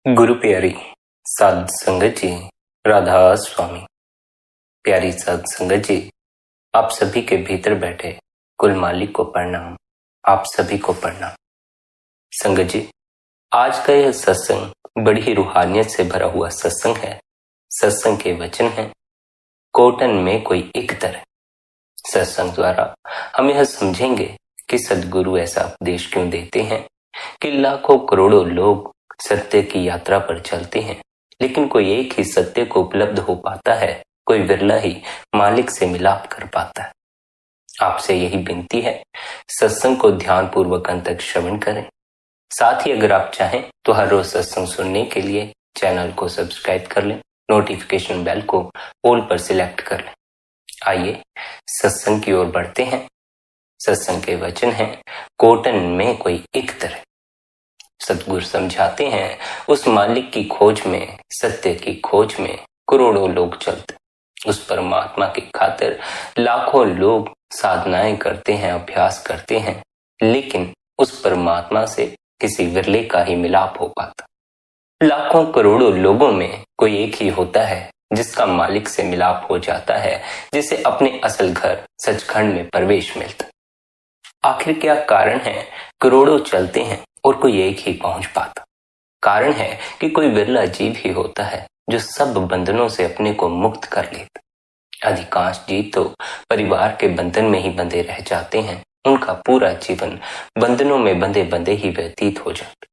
गुरु प्यारी साध संगत जी, राधा स्वामी। प्यारी साध संगत जी, आप सभी के भीतर बैठे कुल मालिक को प्रणाम। आप सभी को प्रणाम। संगत जी, आज का यह सत्संग बड़ी ही रूहानियत से भरा हुआ सत्संग है। सत्संग के वचन हैं, कोटन में कोई इकतर। सत्संग द्वारा हम यह समझेंगे कि सद्गुरु ऐसा उपदेश क्यों देते हैं कि लाखों करोड़ों लोग सत्य की यात्रा पर चलते हैं, लेकिन कोई एक ही सत्य को उपलब्ध हो पाता है, कोई विरला ही मालिक से मिलाप कर पाता है। आपसे यही विनती है, सत्संग को ध्यान पूर्वक अंत तक श्रवण करें। साथ ही अगर आप चाहें तो हर रोज सत्संग सुनने के लिए चैनल को सब्सक्राइब कर लें, नोटिफिकेशन बेल को ऑल पर सिलेक्ट कर लें। आइए सत्संग की ओर बढ़ते हैं। सत्संग के वचन हैं, कोटन में कोई इकतर। सतगुरु समझाते हैं, उस मालिक की खोज में, सत्य की खोज में करोड़ों लोग चलते। उस परमात्मा की खातिर लाखों लोग साधनाएं करते हैं, अभ्यास करते हैं, लेकिन उस परमात्मा से किसी विरले का ही मिलाप हो पाता। लाखों करोड़ों लोगों में कोई एक ही होता है जिसका मालिक से मिलाप हो जाता है, जिसे अपने असल घर सचखंड में प्रवेश मिलता। आखिर क्या कारण है करोड़ों चलते हैं और कोई एक ही पहुंच पाता? कारण है कि कोई विरला जीव ही होता है जो सब बंधनों से अपने को मुक्त कर लेता। अधिकांश जीव तो परिवार के बंधन में ही बंधे रह जाते हैं, उनका पूरा जीवन बंधनों में बंधे बंधे ही व्यतीत हो जाता।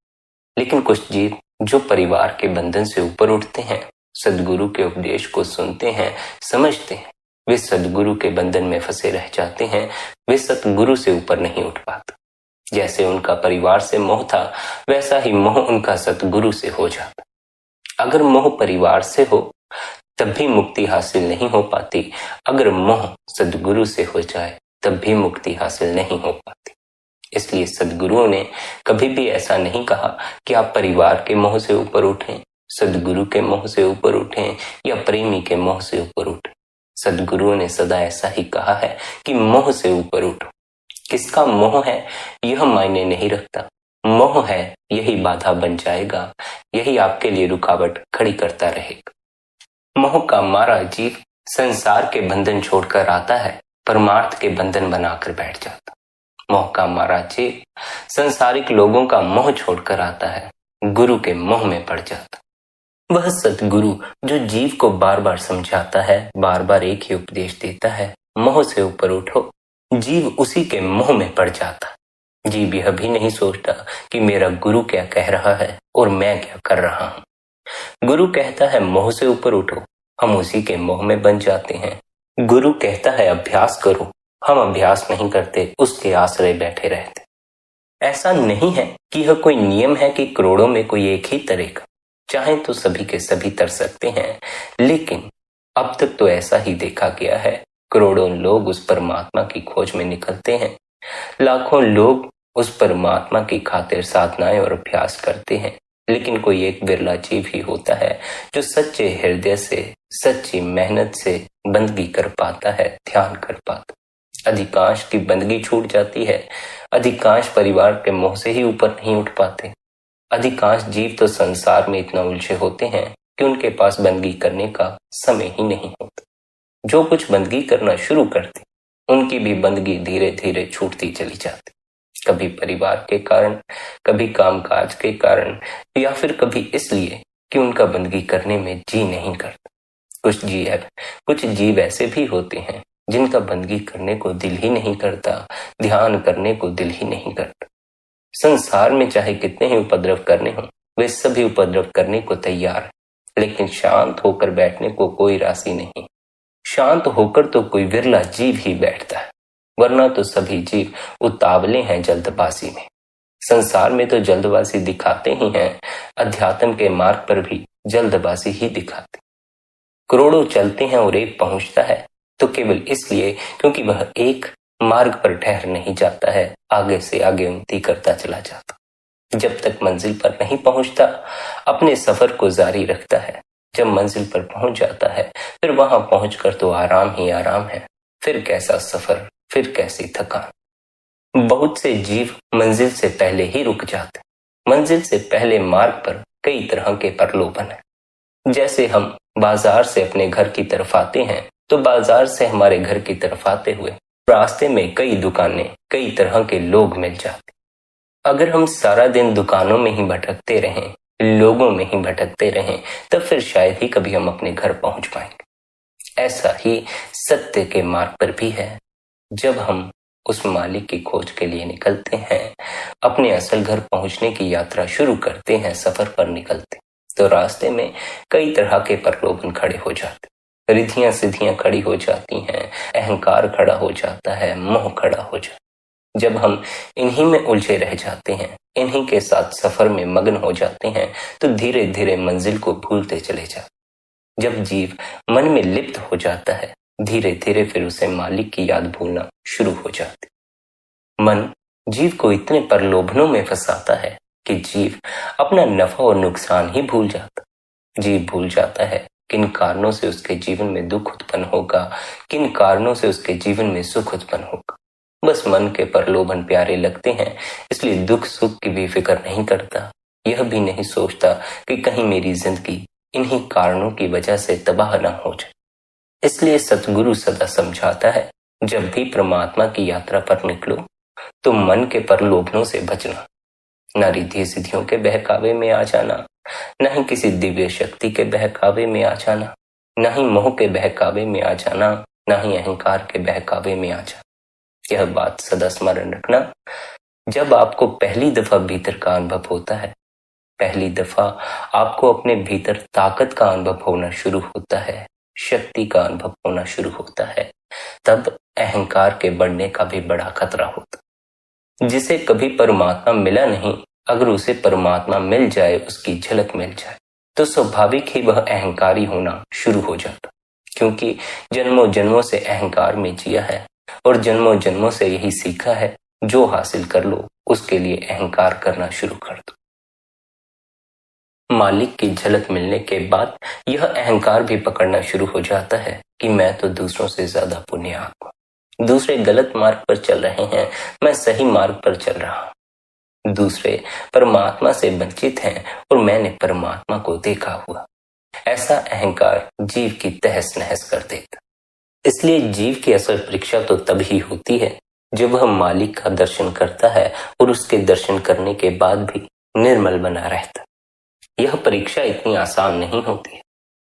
लेकिन कुछ जीव जो परिवार के बंधन से ऊपर उठते हैं, सद्गुरु के उपदेश को सुनते हैं, समझते हैं, वे सद्गुरु के बंधन में फंसे रह जाते हैं। वे सतगुरु से ऊपर नहीं उठ पाते। जैसे उनका परिवार से मोह था, वैसा ही मोह उनका सतगुरु से हो जाता। अगर मोह परिवार से हो तब भी मुक्ति हासिल नहीं हो पाती, अगर मोह सद्गुरु से हो जाए तब भी मुक्ति हासिल नहीं हो पाती। इसलिए सद्गुरुओं ने कभी भी ऐसा नहीं कहा कि आप परिवार के मोह से ऊपर उठें, सद्गुरु के मोह से ऊपर उठें या प्रेमी के मोह से ऊपर उठें। सद्गुरुओं ने सदा ऐसा ही कहा है कि मोह से ऊपर उठो। किसका मोह है यह मायने नहीं रखता, मोह है यही बाधा बन जाएगा, यही आपके लिए रुकावट खड़ी करता रहेगा। मोह का मारा जीव संसार के बंधन छोड़कर आता है, परमार्थ के बंधन बनाकर बैठ जाता। मोह का मारा जीव संसारिक लोगों का मोह छोड़कर आता है, गुरु के मोह में पड़ जाता। वह सतगुरु जो जीव को बार बार समझाता है, बार बार एक ही उपदेश देता है, मोह से ऊपर उठो, जीव उसी के मोह में पड़ जाता। जीव यह भी नहीं सोचता कि मेरा गुरु क्या कह रहा है और मैं क्या कर रहा हूं। गुरु कहता है मोह से ऊपर उठो, हम उसी के मोह में बन जाते हैं। गुरु कहता है अभ्यास करो, हम अभ्यास नहीं करते, उसके आश्रय बैठे रहते। ऐसा नहीं है कि यह कोई नियम है कि करोड़ों में कोई एक ही तरह का, चाहे तो सभी के सभी तर सकते हैं, लेकिन अब तक तो ऐसा ही देखा गया है। करोड़ों लोग उस परमात्मा की खोज में निकलते हैं, लाखों लोग उस परमात्मा की खातिर साधनाएं और अभ्यास करते हैं, लेकिन कोई एक विरला जीव ही होता है जो सच्चे हृदय से, सच्ची मेहनत से बंदगी कर पाता है, ध्यान कर पाता। अधिकांश की बंदगी छूट जाती है, अधिकांश परिवार के मोह से ही ऊपर नहीं उठ पाते। अधिकांश जीव तो संसार में इतना उलझे होते हैं कि उनके पास बंदगी करने का समय ही नहीं होता। जो कुछ बंदगी करना शुरू करते, उनकी भी बंदगी धीरे धीरे छूटती चली जाती। कभी परिवार के कारण, कभी कामकाज के कारण, या फिर कभी इसलिए कि उनका बंदगी करने में जी नहीं करता। कुछ जीव ऐसे भी होते हैं जिनका बंदगी करने को दिल ही नहीं करता, ध्यान करने को दिल ही नहीं करता। संसार में चाहे कितने ही उपद्रव करने हों, वे सभी उपद्रव करने को तैयार है, लेकिन शांत होकर बैठने को कोई राशि नहीं। शांत होकर तो कोई विरला जीव ही बैठता है, वरना तो सभी जीव उतावले हैं जल्दबाजी में। संसार में तो जल्दबाजी दिखाते ही हैं, अध्यात्म के मार्ग पर भी जल्दबाजी ही दिखाते। करोड़ों चलते हैं और एक पहुंचता है तो केवल इसलिए क्योंकि वह एक मार्ग पर ठहर नहीं जाता है, आगे से आगे उन्नति करता चला जाता। जब तक मंजिल पर नहीं पहुंचता, अपने सफर को जारी रखता है। जब मंजिल पर पहुंच जाता है, फिर वहां पहुंचकर तो आराम ही आराम है। फिर कैसा सफर, फिर कैसी थकान। बहुत से जीव मंजिल से पहले ही रुक जाते, मंजिल से पहले मार्ग पर कई तरह के प्रलोभन हैं। जैसे हम बाजार से अपने घर की तरफ आते हैं तो बाजार से हमारे घर की तरफ आते हुए रास्ते में कई दुकानें, कई तरह के लोग मिल जाते। अगर हम सारा दिन दुकानों में ही भटकते रहें, लोगों में ही भटकते रहें, तब फिर शायद ही कभी हम अपने घर पहुंच पाएंगे। ऐसा ही सत्य के मार्ग पर भी है। जब हम उस मालिक की खोज के लिए निकलते हैं, अपने असल घर पहुंचने की यात्रा शुरू करते हैं, सफर पर निकलते, तो रास्ते में कई तरह के प्रलोभन खड़े हो जाते, रिद्धियां सिद्धियां खड़ी हो जाती हैं, अहंकार खड़ा हो जाता है, मोह खड़ा हो जाता है। जब हम इन्हीं में उलझे रह जाते हैं, इन्हीं के साथ सफर में मग्न हो जाते हैं, तो धीरे धीरे मंजिल को भूलते चले जाते। जब जीव मन में लिप्त हो जाता है, धीरे धीरे फिर उसे मालिक की याद भूलना शुरू हो जाती। मन जीव को इतने प्रलोभनों में फंसाता है कि जीव अपना नफा और नुकसान ही भूल जाता। जीव भूल जाता है किन कारणों से उसके जीवन में दुख उत्पन्न होगा, किन कारणों से उसके जीवन में सुख उत्पन्न होगा। बस मन के प्रलोभन प्यारे लगते हैं, इसलिए दुख सुख की भी फिक्र नहीं करता। यह भी नहीं सोचता कि कहीं मेरी जिंदगी इन्हीं कारणों की वजह से तबाह न हो जाए। इसलिए सतगुरु सदा समझाता है, जब भी परमात्मा की यात्रा पर निकलो तो मन के प्रलोभनों से बचना, न रिद्धि सिद्धियों के बहकावे में आ जाना, न ही किसी दिव्य शक्ति के बहकावे में आ जाना, न ही मोह के बहकावे में आ जाना, न ही अहंकार के बहकावे में आ जाना। यह बात सदा स्मरण रखना। जब आपको पहली दफा भीतर का अनुभव होता है, पहली दफा आपको अपने भीतर ताकत का अनुभव होना शुरू होता है, शक्ति का अनुभव होना शुरू होता है, तब अहंकार के बढ़ने का भी बड़ा खतरा होता। जिसे कभी परमात्मा मिला नहीं, अगर उसे परमात्मा मिल जाए, उसकी झलक मिल जाए, तो स्वाभाविक ही वह अहंकारी होना शुरू हो जाता। क्योंकि जन्मों जन्मों से अहंकार में जिया है और जन्मों जन्मों से यही सीखा है, जो हासिल कर लो उसके लिए अहंकार करना शुरू कर दो। मालिक की झलक मिलने के बाद यह अहंकार भी पकड़ना शुरू हो जाता है कि मैं तो दूसरों से ज्यादा पुण्यात्मा, दूसरे गलत मार्ग पर चल रहे हैं, मैं सही मार्ग पर चल रहा हूं। दूसरे परमात्मा से वंचित हैं और मैंने परमात्मा को देखा हुआ। ऐसा अहंकार जीव की तहस नहस कर देता। इसलिए जीव की असल परीक्षा तो तभी होती है जब वह मालिक का दर्शन करता है और उसके दर्शन करने के बाद भी निर्मल बना रहता। यह परीक्षा इतनी आसान नहीं होती है।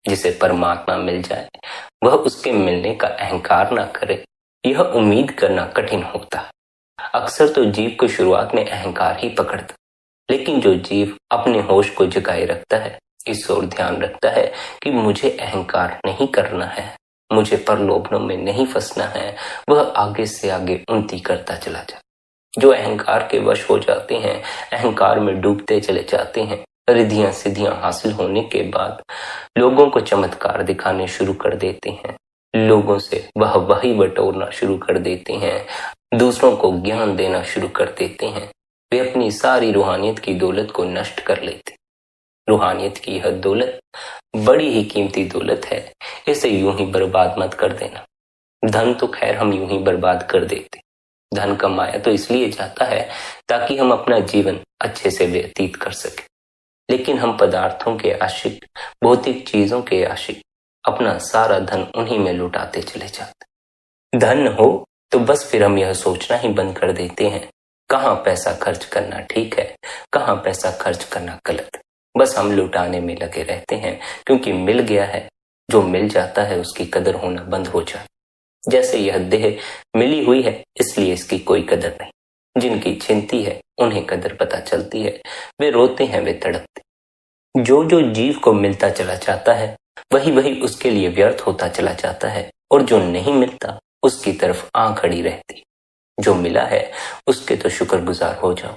जिसे परमात्मा मिल जाए वह उसके मिलने का अहंकार ना करे, यह उम्मीद करना कठिन होता है। अक्सर तो जीव को शुरुआत में अहंकार ही पकड़ता, लेकिन जो जीव अपने होश को जगाए रखता है, इस ओर ध्यान रखता है कि मुझे अहंकार नहीं करना है, मुझे प्रलोभनों में नहीं फंसना है, वह आगे से आगे उन्नति करता चला जाता। जो अहंकार के वश हो जाते हैं, अहंकार में डूबते चले जाते हैं, रिद्धियां सिद्धियां हासिल होने के बाद लोगों को चमत्कार दिखाने शुरू कर देते हैं, लोगों से वाहवाही बटोरना शुरू कर देते हैं, दूसरों को ज्ञान देना शुरू कर देते हैं। वे अपनी सारी रूहानियत की दौलत को नष्ट कर लेते। रूहानियत की यह दौलत बड़ी ही कीमती दौलत है, इसे यूं ही बर्बाद मत कर देना। धन तो खैर हम यूं ही बर्बाद कर देते, धन कमाया तो इसलिए जाता है ताकि हम अपना जीवन अच्छे से व्यतीत कर सके। लेकिन हम पदार्थों के आशिक, भौतिक चीजों के आशिक, अपना सारा धन उन्हीं में लुटाते चले जाते। धन हो तो बस फिर हम यह सोचना ही बंद कर देते हैं कहाँ पैसा खर्च करना ठीक है, कहाँ पैसा खर्च करना गलत। बस हम लुटाने में लगे रहते हैं, क्योंकि मिल गया है, जो मिल जाता है उसकी कदर होना बंद हो जाती। जैसे यह देह मिली हुई है, इसलिए इसकी कोई कदर नहीं। जिनकी चिंती है उन्हें कदर पता चलती है, वे रोते हैं, वे तड़पते। जो जो जीव को मिलता चला जाता है वही वही उसके लिए व्यर्थ होता चला जाता है, और जो नहीं मिलता उसकी तरफ आंख खड़ी रहती। जो मिला है उसके तो शुक्रगुजार हो जाओ,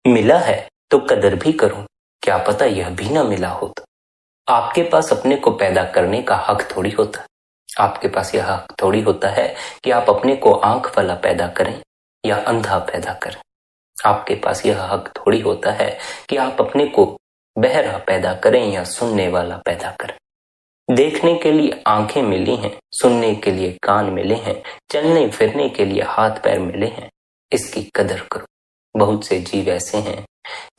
मिला है तो कदर भी करो, क्या पता यह भी ना मिला होता। आपके पास अपने को पैदा करने का हक थोड़ी होता, आपके पास यह हक थोड़ी होता है कि आप अपने को आंख वाला पैदा करें या अंधा पैदा करें। आपके पास यह हक थोड़ी होता है कि आप अपने को बहरा पैदा करें या सुनने वाला पैदा करें। देखने के लिए आंखें मिली हैं, सुनने के लिए कान मिले हैं, चलने फिरने के लिए हाथ पैर मिले हैं, इसकी कदर करो। बहुत से जीव ऐसे हैं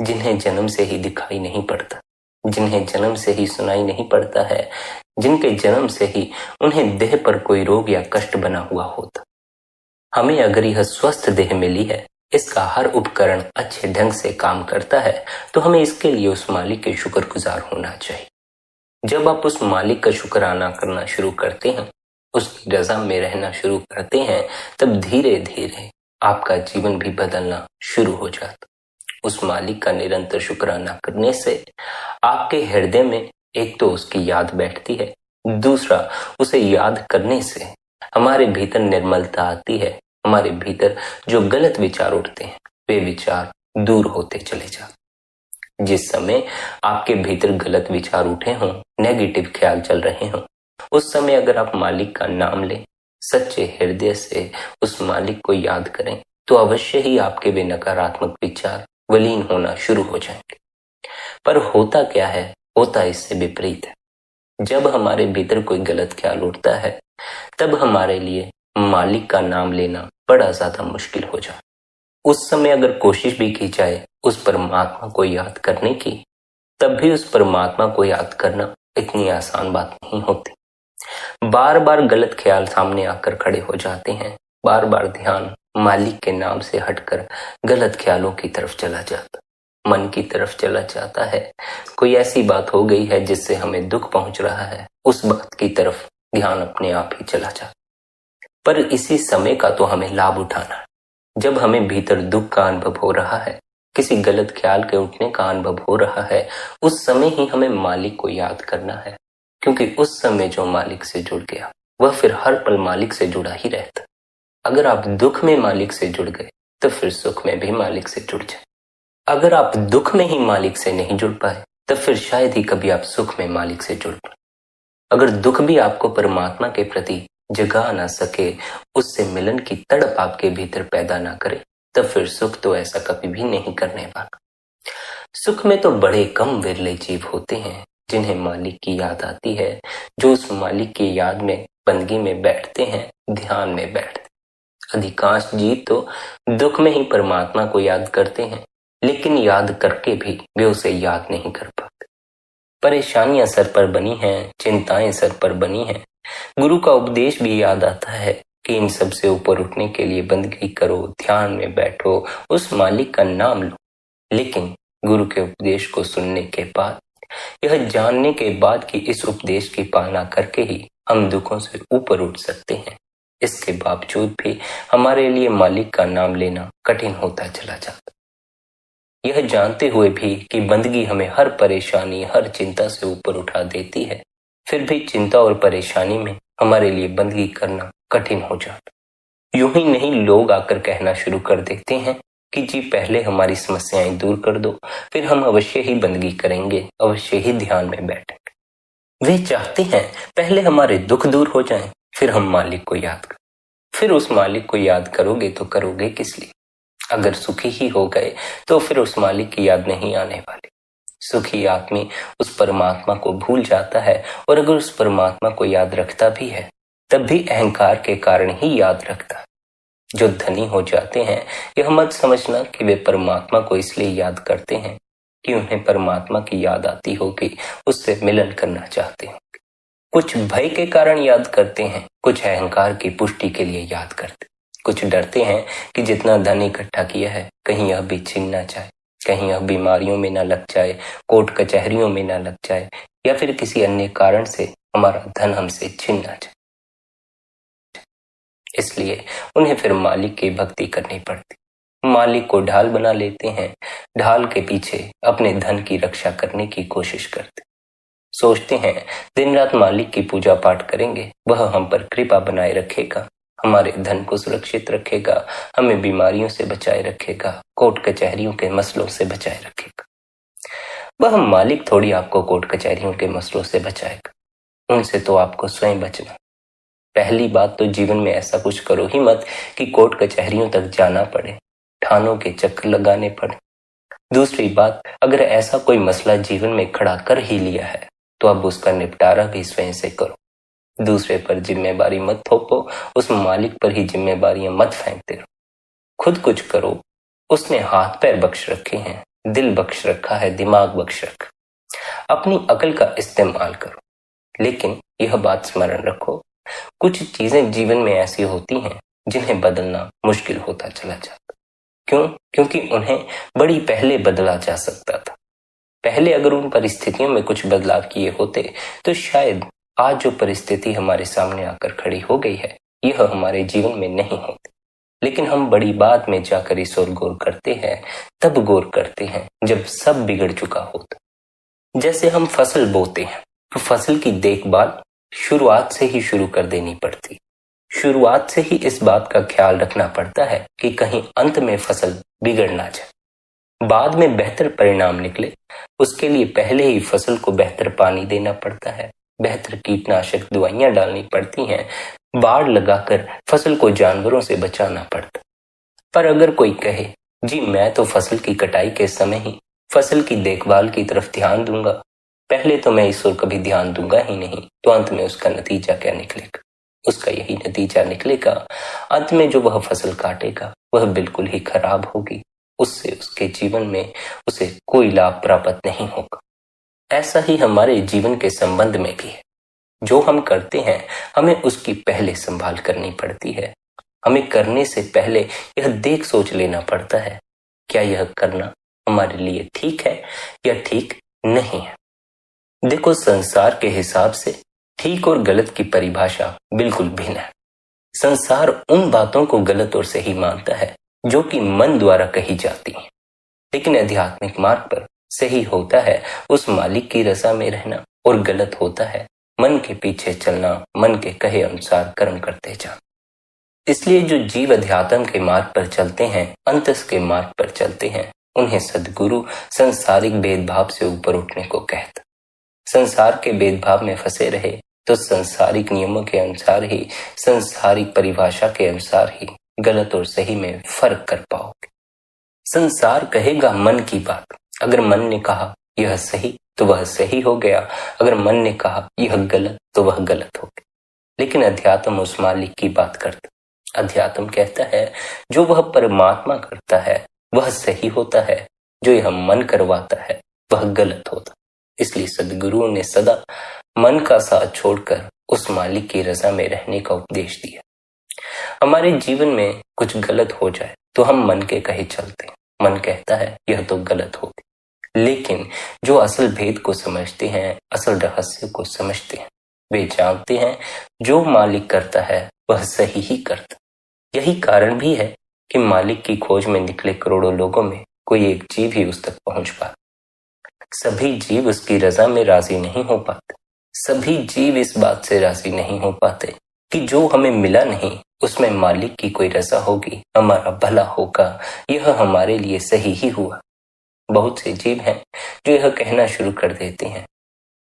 जिन्हें जन्म से ही दिखाई नहीं पड़ता, जिन्हें जन्म से ही सुनाई नहीं पड़ता है, जिनके जन्म से ही उन्हें देह पर कोई रोग या कष्ट बना हुआ होता। हमें अगर यह स्वस्थ देह मिली है, इसका हर उपकरण अच्छे ढंग से काम करता है, तो हमें इसके लिए उस मालिक के शुक्रगुजार होना चाहिए। जब आप उस मालिक का शुक्राना करना शुरू करते हैं, उसकी रजा में रहना शुरू करते हैं, तब धीरे धीरे आपका जीवन भी बदलना शुरू हो जाता। उस मालिक का निरंतर शुक्राना करने से आपके हृदय में एक तो उसकी याद बैठती है, दूसरा उसे याद करने से हमारे भीतर निर्मलता आती है। हमारे भीतर जो गलत विचार उठते हैं, वे विचार दूर होते चले जाते। जिस समय आपके भीतर गलत विचार उठे हों, नेगेटिव ख्याल चल रहे हों, उस समय अगर आप मालिक का नाम लें, सच्चे हृदय से उस मालिक को याद करें, तो अवश्य ही आपके वे नकारात्मक विचार विलीन होना शुरू हो जाएंगे। पर होता क्या है? होता इससे विपरीत है। जब हमारे भीतर कोई गलत ख्याल उठता है, तब हमारे लिए मालिक का नाम लेना बड़ा ज्यादा मुश्किल हो जाता। उस समय अगर कोशिश भी की जाए उस परमात्मा को याद करने की, तब भी उस परमात्मा को याद करना इतनी आसान बात नहीं होती। बार बार गलत ख्याल सामने आकर खड़े हो जाते हैं, बार बार ध्यान मालिक के नाम से हटकर गलत ख्यालों की तरफ चला जाता, मन की तरफ चला जाता है। कोई ऐसी बात हो गई है जिससे हमें दुख पहुंच रहा है, उस बात की तरफ ध्यान अपने आप ही चला जाता। पर इसी समय का तो हमें लाभ उठाना है। जब हमें भीतर दुख का अनुभव हो रहा है, किसी गलत ख्याल के उठने का अनुभव हो रहा है, उस समय ही हमें मालिक को याद करना है, क्योंकि उस समय जो मालिक से जुड़ गया वह फिर हर पल मालिक से जुड़ा ही रहता। अगर आप दुख में मालिक से जुड़ गए तो फिर सुख में भी मालिक से जुड़ जाए। अगर आप दुख में ही मालिक से नहीं जुड़ पाए, तब फिर शायद ही कभी आप सुख में मालिक से जुड़ पाए। अगर दुख भी आपको परमात्मा के प्रति जगा ना सके, उससे मिलन की तड़प आपके भीतर पैदा ना करे, तब फिर सुख तो ऐसा कभी भी नहीं करने वाला। सुख में तो बड़े कम विरले जीव होते हैं जिन्हें मालिक की याद आती है, जो उस मालिक की याद में बंदगी में बैठते हैं, ध्यान में बैठते। अधिकांश जीव तो दुख में ही परमात्मा को याद करते हैं, लेकिन याद करके भी वे उसे याद नहीं कर पाते। परेशानियां सर पर बनी हैं, चिंताएं सर पर बनी हैं। गुरु का उपदेश भी याद आता है कि इन सब से ऊपर उठने के लिए बंदगी करो, ध्यान में बैठो, उस मालिक का नाम लो। लेकिन गुरु के उपदेश को सुनने के बाद, यह जानने के बाद कि इस उपदेश की पालना करके ही हम दुखों से ऊपर उठ सकते हैं, इसके बावजूद भी हमारे लिए मालिक का नाम लेना कठिन होता चला जाता। यह जानते हुए भी कि बंदगी हमें हर परेशानी, हर चिंता से ऊपर उठा देती है, फिर भी चिंता और परेशानी में हमारे लिए बंदगी करना कठिन हो जाता। यूं ही नहीं, लोग आकर कहना शुरू कर देते हैं कि जी पहले हमारी समस्याएं दूर कर दो, फिर हम अवश्य ही बंदगी करेंगे, अवश्य ही ध्यान में बैठेंगे। वे चाहते हैं पहले हमारे दुख दूर हो जाएं, फिर हम मालिक को याद करें। फिर उस मालिक को याद करोगे तो करोगे किस लिए? अगर सुखी ही हो गए तो फिर उस मालिक की याद नहीं आने वाली। सुखी आदमी उस परमात्मा को भूल जाता है, और अगर उस परमात्मा को याद रखता भी है, तब भी अहंकार के कारण ही याद रखता है। जो धनी हो जाते हैं, यह मत समझना कि वे परमात्मा को इसलिए याद करते हैं कि उन्हें परमात्मा की याद आती होगी, उससे मिलन करना चाहते हैं। कुछ भय के कारण याद करते हैं, कुछ अहंकार की पुष्टि के लिए याद करते, कुछ डरते हैं कि जितना धन इकट्ठा किया है कहीं यह भी छिन ना जाए, कहीं यह बीमारियों में ना लग जाए, कोर्ट कचहरियों में ना लग जाए, या फिर किसी अन्य कारण से हमारा धन हमसे छिन ना जाए। इसलिए उन्हें फिर मालिक की भक्ति करनी पड़ती। मालिक को ढाल बना लेते हैं, ढाल के पीछे अपने धन की रक्षा करने की कोशिश करते। सोचते हैं दिन रात मालिक की पूजा पाठ करेंगे, वह हम पर कृपा बनाए रखेगा, हमारे धन को सुरक्षित रखेगा, हमें बीमारियों से बचाए रखेगा, कोर्ट कचहरियों के मसलों से बचाए रखेगा। वह मालिक थोड़ी आपको कोर्ट कचहरियों के मसलों से बचाएगा, उनसे तो आपको स्वयं बचना। पहली बात तो जीवन में ऐसा कुछ करो ही मत कि कोर्ट कचहरियों तक जाना पड़े, थानों के चक्कर लगाने पड़े। दूसरी बात, अगर ऐसा कोई मसला जीवन में खड़ा कर ही लिया है तो अब उसका निपटारा भी स्वयं से करो। दूसरे पर जिम्मेदारी मत थोपो, उस मालिक पर ही जिम्मेदारियां मत फेंकते रहो। खुद कुछ करो, उसने हाथ पैर बख्श रखे हैं, दिल बख्श रखा है, दिमाग बख्श रखा, अपनी अकल का इस्तेमाल करो, लेकिन यह बात स्मरण रखो, कुछ चीजें जीवन में ऐसी होती हैं जिन्हें बदलना मुश्किल होता चला जाता। क्यों? क्योंकि उन्हें बड़ी पहले बदला जा सकता था। पहले अगर उन परिस्थितियों में कुछ बदलाव किए होते तो शायद आज जो परिस्थिति हमारे सामने आकर खड़ी हो गई है यह हमारे जीवन में नहीं होती। लेकिन हम बड़ी बाद में जाकर इस ओर गौर करते हैं, तब गौर करते हैं जब सब बिगड़ चुका होता। जैसे हम फसल बोते हैं तो फसल की देखभाल शुरुआत से ही शुरू कर देनी पड़ती। शुरुआत से ही इस बात का ख्याल रखना पड़ता है कि कहीं अंत में फसल बिगड़ ना जाए। बाद में बेहतर परिणाम निकले उसके लिए पहले ही फसल को बेहतर पानी देना पड़ता है, बेहतर कीटनाशक दवाइयां डालनी पड़ती हैं, बाड़ लगाकर फसल को जानवरों से बचाना पड़ता। पर अगर कोई कहे जी मैं तो फसल की कटाई के समय ही फसल की देखभाल की तरफ ध्यान दूंगा, पहले तो मैं इस ओर कभी ध्यान दूंगा ही नहीं, तो अंत में उसका नतीजा क्या निकलेगा? उसका यही नतीजा निकलेगा, अंत में जो वह फसल काटेगा वह बिल्कुल ही खराब होगी, उससे उसके जीवन में उसे कोई लाभ प्राप्त नहीं होगा। ऐसा ही हमारे जीवन के संबंध में भी है। जो हम करते हैं हमें उसकी पहले संभाल करनी पड़ती है। हमें करने से पहले यह देख सोच लेना पड़ता है क्या यह करना हमारे लिए ठीक है या ठीक नहीं है। देखो, संसार के हिसाब से ठीक और गलत की परिभाषा बिल्कुल भिन्न है। संसार उन बातों को गलत और सही मानता है जो कि मन द्वारा कही जाती हैं, लेकिन आध्यात्मिक मार्ग पर सही होता है उस मालिक की रजा में रहना और गलत होता है मन के पीछे चलना, मन के कहे अनुसार कर्म करते जाना। इसलिए जो जीव अध्यात्म के मार्ग पर चलते हैं, अंतस के मार्ग पर चलते हैं, उन्हें सद्गुरु संसारिक भेदभाव से ऊपर उठने को कहता। संसार के भेदभाव में फंसे रहे तो संसारिक नियमों के अनुसार ही, संसारिक परिभाषा के अनुसार ही गलत और सही में फर्क कर पाओगे। संसार कहेगा मन की बात, अगर मन ने कहा यह सही तो वह सही हो गया, अगर मन ने कहा यह गलत तो वह गलत हो गया। लेकिन अध्यात्म उस मालिक की बात करता। अध्यात्म कहता है जो वह परमात्मा करता है वह सही होता है, जो यह मन करवाता है वह गलत होता। इसलिए सद्गुरुओं ने सदा मन का साथ छोड़कर उस मालिक की रजा में रहने का उपदेश दिया। हमारे जीवन में कुछ गलत हो जाए तो हम मन के कहे चलते हैं। मन कहता है यह तो गलत हो गया, लेकिन जो असल भेद को समझते हैं, असल रहस्य को समझते हैं, वे जानते हैं जो मालिक करता है वह सही ही करता। यही कारण भी है कि मालिक की खोज में निकले करोड़ों लोगों में कोई एक जीव ही उस तक पहुंच पाता। सभी जीव उसकी रजा में राजी नहीं हो पाते। सभी जीव इस बात से राजी नहीं हो पाते कि जो हमें मिला नहीं उसमें मालिक की कोई रजा होगी, हमारा भला होगा, यह हमारे लिए सही ही हुआ। बहुत से जीव हैं जो यह कहना शुरू कर देते हैं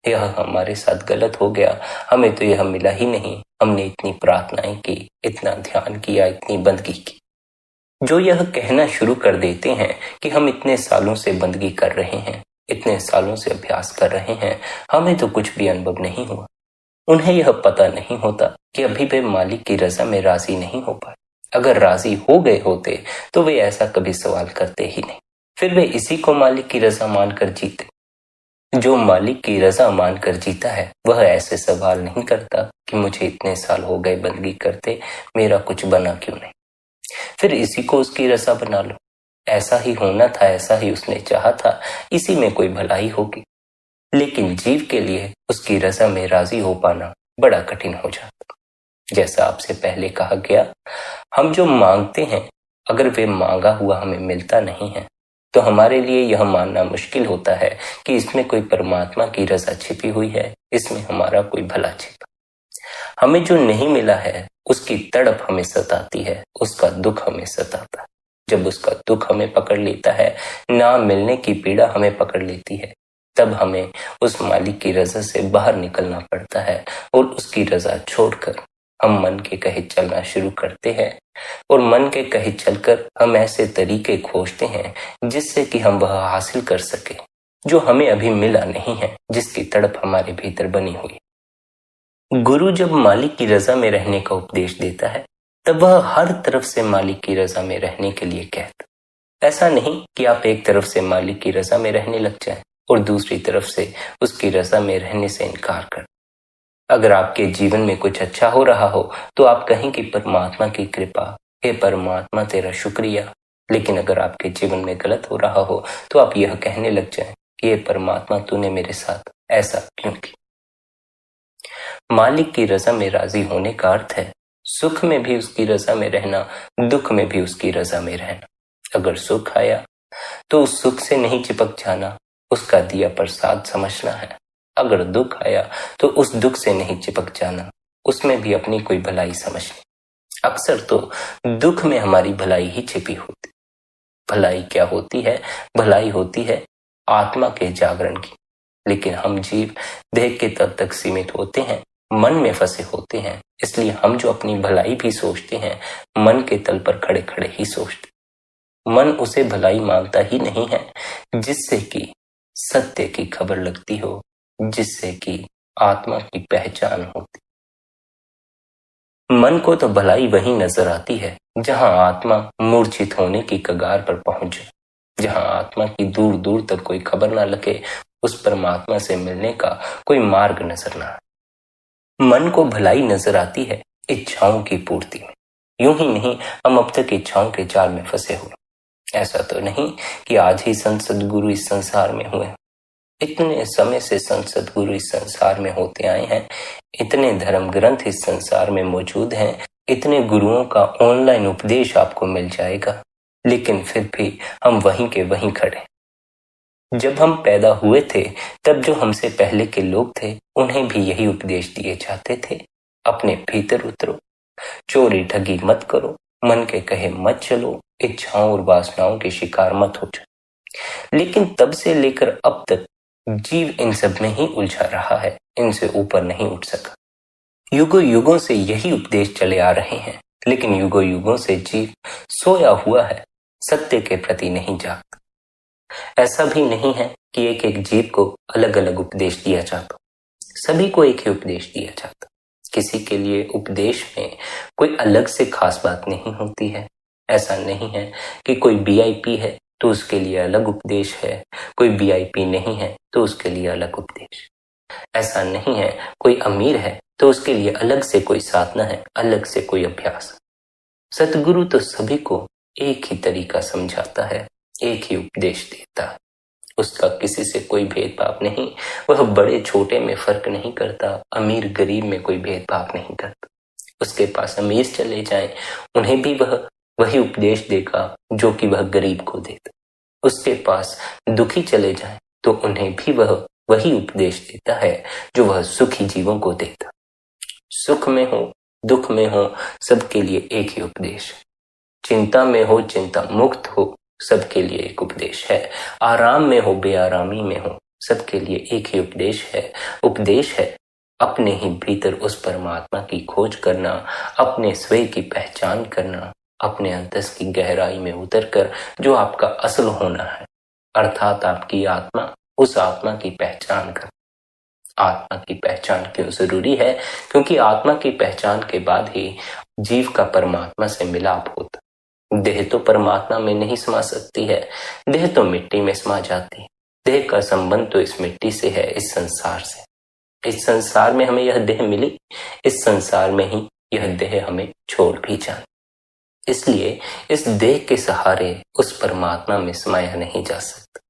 यह हमारे साथ गलत हो गया, हमें तो यह मिला ही नहीं, हमने इतनी प्रार्थनाएं की, इतना ध्यान किया, इतनी बंदगी की। जो यह कहना शुरू कर देते हैं कि हम इतने सालों से बंदगी कर रहे हैं, इतने सालों से अभ्यास कर रहे हैं, हमें तो कुछ भी अनुभव नहीं हुआ, उन्हें यह पता नहीं होता कि अभी वे मालिक की रजा में राजी नहीं हो पाए। अगर राजी हो गए होते तो वे ऐसा कभी सवाल करते ही नहीं। फिर वे इसी को मालिक की रजा मानकर जीते। जो मालिक की रजा मानकर जीता है वह ऐसे सवाल नहीं करता कि मुझे इतने साल हो गए बंदगी करते, मेरा कुछ बना क्यों नहीं। फिर इसी को उसकी रजा बना लो, ऐसा ही होना था, ऐसा ही उसने चाहा था, इसी में कोई भलाई होगी। लेकिन जीव के लिए उसकी रजा में राजी हो पाना बड़ा कठिन हो जाता। जैसा आपसे पहले कहा गया, हम जो मांगते हैं अगर वे मांगा हुआ हमें मिलता नहीं है तो हमारे लिए यह मानना मुश्किल होता है कि इसमें कोई परमात्मा की रजा छिपी हुई है, इसमें हमारा कोई भला छिपा। हमें जो नहीं मिला है उसकी तड़प हमें सताती है, उसका दुख हमें सताता है। जब उसका दुख हमें पकड़ लेता है, ना मिलने की पीड़ा हमें पकड़ लेती है, तब हमें उस मालिक की रजा से बाहर निकलना पड़ता है और उसकी रजा छोड़कर हम मन के कहे चलना शुरू करते हैं। और मन के कहे चलकर हम ऐसे तरीके खोजते हैं जिससे कि हम वह हासिल कर सके जो हमें अभी मिला नहीं है, जिसकी तड़प हमारे भीतर बनी हुई। गुरु जब मालिक की रजा में रहने का उपदेश देता है तब वह हर तरफ से मालिक की रजा में रहने के लिए कहता। ऐसा नहीं कि आप एक तरफ से मालिक की रजा में रहने लग जाएं, और दूसरी तरफ से उसकी रज़ा में रहने से इनकार कर। अगर आपके जीवन में कुछ अच्छा हो रहा हो तो आप कहें कि परमात्मा की कृपा, हे परमात्मा तेरा शुक्रिया। लेकिन अगर आपके जीवन में गलत हो रहा हो तो आप यह कहने लग जाएं कि हे परमात्मा तूने मेरे साथ ऐसा क्यों किया। मालिक की रज़ा में राजी होने का अर्थ है सुख में भी उसकी रज़ा में रहना, दुख में भी उसकी रज़ा में रहना। अगर सुख आया तो उस सुख से नहीं चिपक जाना, उसका दिया प्रसाद समझना है। अगर दुख आया तो उस दुख से नहीं चिपक जाना, उसमें भी अपनी कोई भलाई समझनी। अक्सर तो दुख में हमारी भलाई ही छिपी होती। भलाई क्या होती है? भलाई होती है आत्मा के जागरण की। लेकिन हम जीव देह के तल तक सीमित होते हैं, मन में फंसे होते हैं, इसलिए हम जो अपनी भलाई भी सोचते हैं मन के तल पर खड़े खड़े ही सोचते। मन उसे भलाई मानता ही नहीं है जिससे कि सत्य की खबर लगती हो, जिससे कि आत्मा की पहचान होती। मन को तो भलाई वहीं नजर आती है जहां आत्मा मूर्छित होने की कगार पर पहुंचे, जहां आत्मा की दूर दूर तक कोई खबर ना लगे, उस परमात्मा से मिलने का कोई मार्ग नजर ना आए। मन को भलाई नजर आती है इच्छाओं की पूर्ति में। यूं ही नहीं, हम अब तक इच्छाओं के जाल में फंसे हुए। ऐसा तो नहीं कि आज ही संत सद्गुरु इस संसार में हुए। इतने समय से संत सद्गुरु इस संसार में होते आए हैं, इतने धर्म ग्रंथ इस संसार में मौजूद हैं, इतने गुरुओं का ऑनलाइन उपदेश आपको मिल जाएगा, लेकिन फिर भी हम वहीं के वहीं खड़े। जब हम पैदा हुए थे तब जो हमसे पहले के लोग थे उन्हें भी यही उपदेश दिए जाते थे, अपने भीतर उतरो, चोरी ठगी मत करो, मन के कहे मत चलो, इच्छाओं और वासनाओं के शिकार मत हो जाओ। लेकिन तब से लेकर अब तक जीव इन सब में ही उलझा रहा है, इनसे ऊपर नहीं उठ सका। युगों युगों से यही उपदेश चले आ रहे हैं, लेकिन युगों युगों से जीव सोया हुआ है, सत्य के प्रति नहीं जागता। ऐसा भी नहीं है कि एक एक जीव को अलग अलग उपदेश दिया जाता, सभी को एक ही उपदेश दिया जाता। किसी के लिए उपदेश में कोई अलग से खास बात नहीं होती है। ऐसा नहीं है कि कोई वीआईपी है तो उसके लिए अलग उपदेश है, कोई वीआईपी नहीं है तो उसके लिए अलग उपदेश। ऐसा नहीं है कोई अमीर है तो उसके लिए अलग से कोई साधना है, अलग से कोई अभ्यास। सतगुरु तो सभी को एक ही तरीका समझाता है, एक ही उपदेश देता है। उसका किसी से कोई भेदभाव नहीं, वह बड़े छोटे में फर्क नहीं करता, अमीर गरीब में कोई भेदभाव नहीं करता। उसके पास अमीर चले जाएं, उन्हें भी वह वही उपदेश देगा जो कि वह गरीब को देता। उसके पास दुखी चले जाएं तो उन्हें भी वह वही उपदेश देता है जो वह सुखी जीवों को देता। सुख में हो दुख में हो सबके लिए एक ही उपदेश। चिंता में हो चिंता मुक्त हो सबके लिए एक उपदेश है। आराम में हो बेआरामी में हो सबके लिए एक ही उपदेश है। उपदेश है अपने ही भीतर उस परमात्मा की खोज करना, अपने स्वयं की पहचान करना, अपने अंतस की गहराई में उतरकर जो आपका असल होना है, अर्थात आपकी आत्मा, उस आत्मा की पहचान कर। आत्मा की पहचान क्यों जरूरी है? क्योंकि आत्मा की पहचान के बाद ही जीव का परमात्मा से मिलाप होता। देह तो परमात्मा में नहीं समा सकती है, देह तो मिट्टी में समा जाती है। देह का संबंध तो इस मिट्टी से है, इस संसार से। इस संसार में हमें यह देह मिली, इस संसार में ही यह देह हमें छोड़ भी जाए। इसलिए इस देह के सहारे उस परमात्मा में समाया नहीं जा सकता।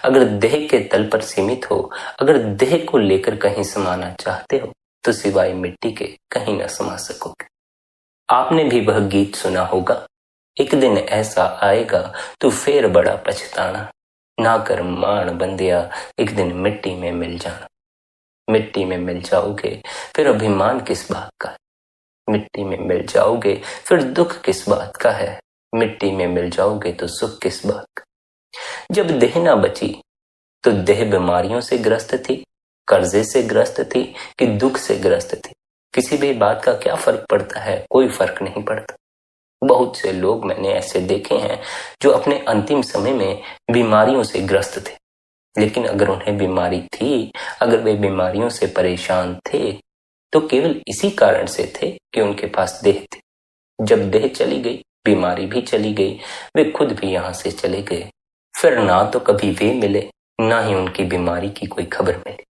अगर देह के तल पर सीमित हो, अगर देह को लेकर कहीं समाना चाहते हो तो सिवाय मिट्टी के कहीं न समा सकोगे। आपने भी वह गीत सुना होगा, एक दिन ऐसा आएगा तो फिर बड़ा पछताना, ना कर मान बंदिया एक दिन मिट्टी में मिल जाना। मिट्टी में मिल जाओगे फिर अभिमान किस बात का है, मिट्टी में मिल जाओगे फिर दुख किस बात का है, मिट्टी में मिल जाओगे तो सुख किस बात का। जब देह ना बची तो देह बीमारियों से ग्रस्त थी, कर्जे से ग्रस्त थी कि दुख से ग्रस्त थी, किसी भी बात का क्या फर्क पड़ता है? कोई फर्क नहीं पड़ता। बहुत से लोग मैंने ऐसे देखे हैं जो अपने अंतिम समय में बीमारियों से ग्रस्त थे, लेकिन अगर उन्हें बीमारी थी, अगर वे बीमारियों से परेशान थे तो केवल इसी कारण से थे कि उनके पास देह थी। जब देह चली गई, बीमारी भी चली गई, वे खुद भी यहाँ से चले गए। फिर ना तो कभी वे मिले ना ही उनकी बीमारी की कोई खबर मिले।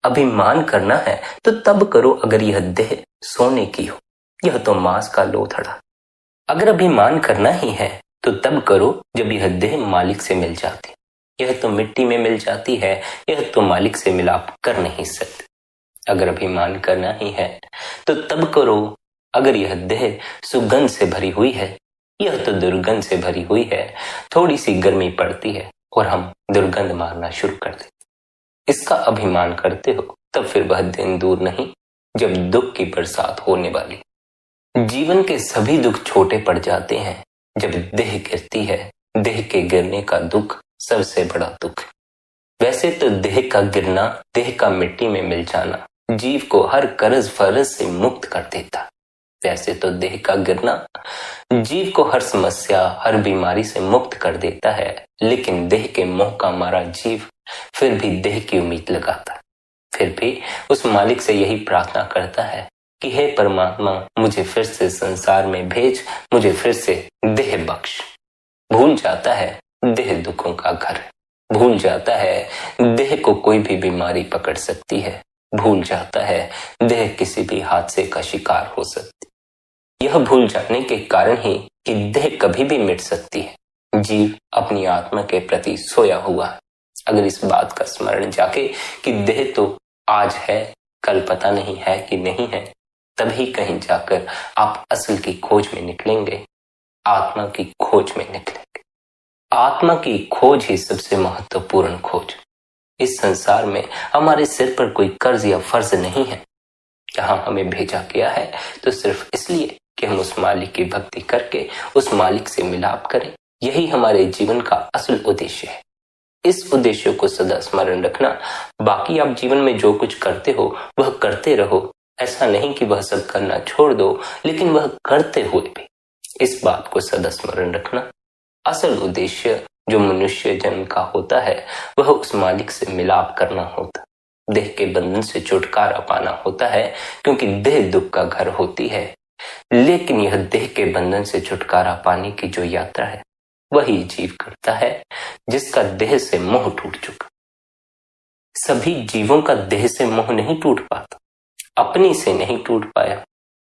अभिमान करना है तो तब करो अगर यह देह सोने की हो, यह तो मांस का लोथड़ा। अगर अभिमान करना ही है तो तब करो जब यह देह मालिक से मिल जाती, यह तो मिट्टी में मिल जाती है, यह तो मालिक से मिलाप कर नहीं सकती। अगर अभिमान करना ही है तो तब करो अगर यह देह सुगंध से भरी हुई है, यह तो दुर्गंध से भरी हुई है। थोड़ी सी गर्मी पड़ती है और हम दुर्गंध मारना शुरू कर देते। इसका अभिमान करते हो तब फिर वह दिन दूर नहीं जब दुख की बरसात होने वाली। जीवन के सभी दुख छोटे पड़ जाते हैं जब देह गिरती है। देह के गिरने का दुख सबसे बड़ा दुख है। वैसे तो देह का गिरना, देह का मिट्टी में मिल जाना जीव को हर कर्ज फर्ज से मुक्त कर देता। वैसे तो देह का गिरना जीव को हर समस्या, हर बीमारी से मुक्त कर देता है, लेकिन देह के मोह का मारा जीव फिर भी देह की उम्मीद लगाता, फिर भी उस मालिक से यही प्रार्थना करता है कि हे परमात्मा, मुझे फिर से संसार में भेज, मुझे फिर से देह बख्श। भूल जाता है देह दुखों का घर, भूल जाता है देह को कोई भी बीमारी पकड़ सकती है, भूल जाता है देह किसी भी हादसे का शिकार हो सकती। यह भूल जाने के कारण ही कि देह कभी भी मिट सकती है, जीव अपनी आत्मा के प्रति सोया हुआ है। अगर इस बात का स्मरण जाके कि देह तो आज है, कल पता नहीं है कि नहीं है, तभी कहीं जाकर आप असल की खोज में निकलेंगे, आत्मा की खोज में निकलेंगे। आत्मा की खोज ही सबसे महत्वपूर्ण खोज। इस संसार में हमारे सिर पर कोई कर्ज या फर्ज नहीं है। यहाँ हमें भेजा गया है तो सिर्फ इसलिए कि हम उस मालिक की भक्ति करके उस मालिक से मिलाप करें। यही हमारे जीवन का असल उद्देश्य है। इस उद्देश्य को सदा स्मरण रखना। बाकी आप जीवन में जो कुछ करते हो वह करते रहो, ऐसा नहीं कि वह सब करना छोड़ दो, लेकिन वह करते हुए भी इस बात को सदा स्मरण रखना। असल उद्देश्य जो मनुष्य जन्म का होता है वह उस मालिक से मिलाप करना होता, देह के बंधन से छुटकारा पाना होता है, क्योंकि देह दुख का घर होती है। लेकिन यह देह के बंधन से छुटकारा पाने की जो यात्रा है वही जीव करता है जिसका देह से मोह टूट चुका। सभी जीवों का देह से मोह नहीं टूट पाता, अपनी से नहीं टूट पाया,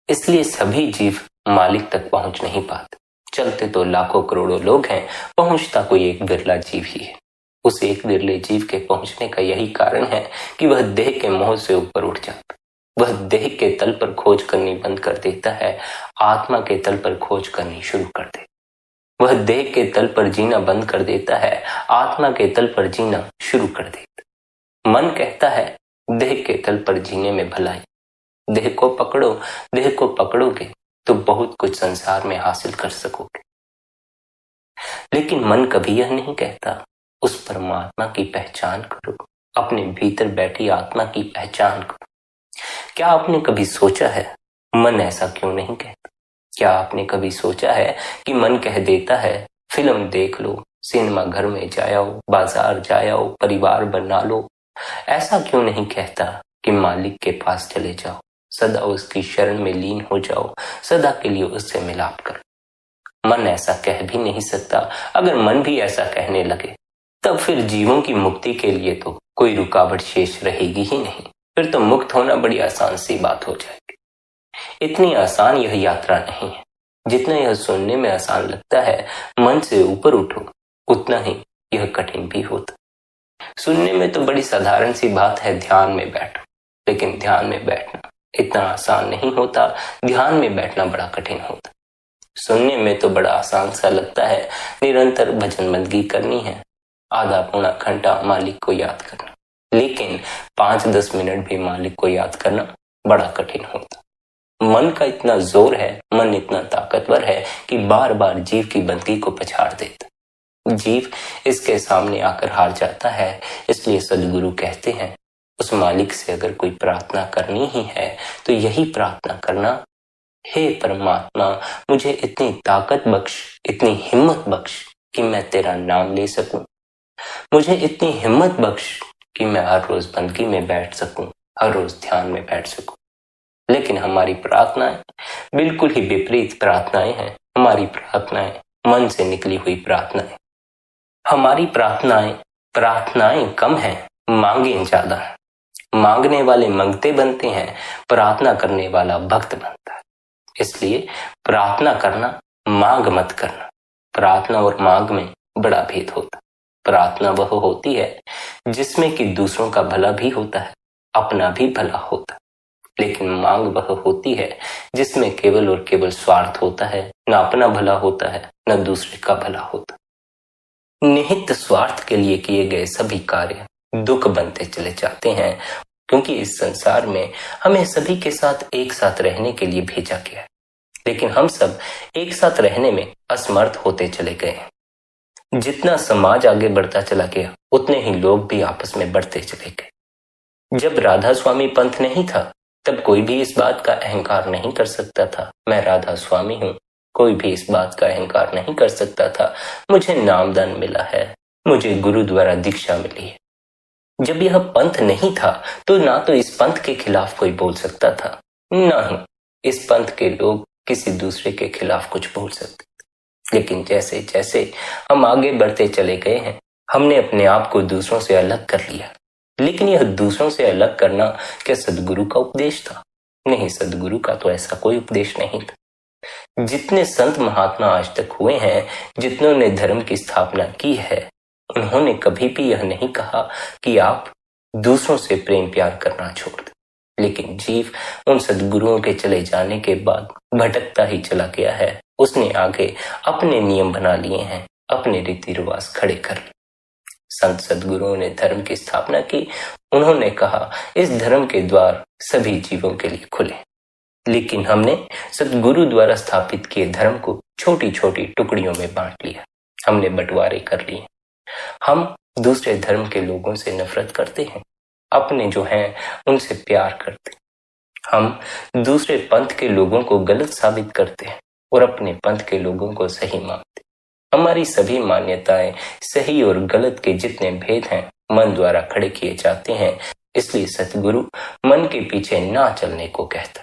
इसलिए सभी जीव मालिक तक पहुंच नहीं पाते। चलते तो लाखों करोड़ों लोग हैं, पहुंचता कोई एक बिरला जीव ही है। उस एक बिरले जीव के पहुंचने का यही कारण है कि वह देह के मोह से ऊपर उठ जाता, वह देह के तल पर खोज करनी बंद कर देता है, आत्मा के तल पर खोज करनी शुरू कर देता। वह देह के तल पर जीना बंद कर देता है, आत्मा के तल पर जीना शुरू कर देता। मन कहता है देह के तल पर जीने में भलाई, देह को पकड़ो, देह को पकड़ोगे तो बहुत कुछ संसार में हासिल कर सकोगे। लेकिन मन कभी यह नहीं कहता उस परमात्मा की पहचान करो, अपने भीतर बैठी आत्मा की पहचान करो। क्या आपने कभी सोचा है मन ऐसा क्यों नहीं कहता? क्या आपने कभी सोचा है कि मन कह देता है फिल्म देख लो, सिनेमा घर में जाओ, बाजार जाओ, परिवार बना लो? ऐसा क्यों नहीं कहता कि मालिक के पास चले जाओ, सदा उसकी शरण में लीन हो जाओ, सदा के लिए उससे मिलाप करो? मन ऐसा कह भी नहीं सकता। अगर मन भी ऐसा कहने लगे तब फिर जीवों की मुक्ति के लिए तो कोई रुकावट शेष रहेगी ही नहीं, फिर तो मुक्त होना बड़ी आसान सी बात हो जाएगी। इतनी आसान यह यात्रा नहीं है जितना यह सुनने में आसान लगता है। मन से ऊपर उठो, उतना ही यह कठिन भी होता। सुनने में तो बड़ी साधारण सी बात है, ध्यान में बैठो, लेकिन ध्यान में बैठना इतना आसान नहीं होता, ध्यान में बैठना बड़ा कठिन होता। सुनने में तो बड़ा आसान सा लगता है, निरंतर भजन बंदगी करनी है, आधा पौना घंटा मालिक को याद करना, लेकिन 5-10 मिनट भी मालिक को याद करना बड़ा कठिन होता। मन का इतना जोर है, मन इतना ताकतवर है कि बार बार जीव की बंदगी को पछाड़ देता। जीव इसके सामने आकर हार जाता है। इसलिए सदगुरु कहते हैं उस मालिक से अगर कोई प्रार्थना करनी ही है तो यही प्रार्थना करना, हे परमात्मा, मुझे इतनी ताकत बख्श, इतनी हिम्मत बख्श कि मैं तेरा नाम ले सकूं। मुझे इतनी हिम्मत बख्श कि मैं हर रोज बंदगी में बैठ सकूं, हर रोज ध्यान में बैठ सकूं। लेकिन हमारी प्रार्थनाएं बिल्कुल ही विपरीत प्रार्थनाएं हैं। हमारी प्रार्थनाएं मन से निकली हुई प्रार्थनाएं। हमारी प्रार्थनाएं प्रार्थनाएं कम हैं, मांगे ज्यादा हैं। मांगने वाले मंगते बनते हैं, प्रार्थना करने वाला भक्त बनता है। इसलिए प्रार्थना करना, मांग मत करना। प्रार्थना और मांग में बड़ा भेद होता है। प्रार्थना वह होती है जिसमें कि दूसरों का भला भी होता है, अपना भी भला होता है। लेकिन मांग वह होती है जिसमें केवल और केवल स्वार्थ होता है, न अपना भला होता है न दूसरे का भला होता है। निहित स्वार्थ के लिए किए गए सभी कार्य दुख बनते चले जाते हैं, क्योंकि इस संसार में हमें सभी के साथ एक साथ रहने के लिए भेजा गया है। लेकिन हम सब एक साथ रहने में असमर्थ होते चले गए हैं। जितना समाज आगे बढ़ता चला गया, उतने ही लोग भी आपस में बढ़ते चले गए। जब राधा स्वामी पंथ नहीं था, तब कोई भी इस बात का अहंकार नहीं कर सकता था, मैं राधा स्वामी हूं। कोई भी इस बात का अहंकार नहीं कर सकता था, मुझे नामदान मिला है, मुझे गुरु द्वारा दीक्षा मिली है। जब यह पंथ नहीं था, तो ना तो इस पंथ के खिलाफ कोई बोल सकता था, ना ही इस पंथ के लोग किसी दूसरे के खिलाफ कुछ बोल सकते थे। लेकिन जैसे जैसे हम आगे बढ़ते चले गए हैं, हमने अपने आप को दूसरों से अलग कर लिया। लेकिन यह दूसरों से अलग करना क्या सदगुरु का उपदेश था? नहीं, सदगुरु का तो ऐसा कोई उपदेश नहीं था। जितने संत महात्मा आज तक हुए हैं, जितनों ने धर्म की स्थापना की है, उन्होंने कभी भी यह नहीं कहा कि आप दूसरों से प्रेम प्यार करना छोड़ दें। लेकिन जीव उन सदगुरुओं के चले जाने के बाद भटकता ही चला गया है। उसने आगे अपने नियम बना लिए हैं, अपने रीति रिवाज खड़े कर लिए। संत सदगुरुओं ने धर्म की स्थापना की। उन्होंने कहा इस धर्म के द्वार सभी जीवों के लिए खुले। लेकिन हमने सदगुरु द्वारा स्थापित किए धर्म को छोटी छोटी टुकड़ियों में बांट लिया। हमने बंटवारे कर लिए। हम दूसरे धर्म के लोगों से नफरत करते हैं, अपने जो हैं उनसे प्यार करते हैं। हम दूसरे पंथ के लोगों को गलत साबित करते हैं और अपने पंथ के लोगों को सही मानते हैं। हमारी सभी मान्यताएं सही और गलत के जितने भेद हैं, मन द्वारा खड़े किए जाते हैं। इसलिए सतगुरु मन के पीछे ना चलने को कहता।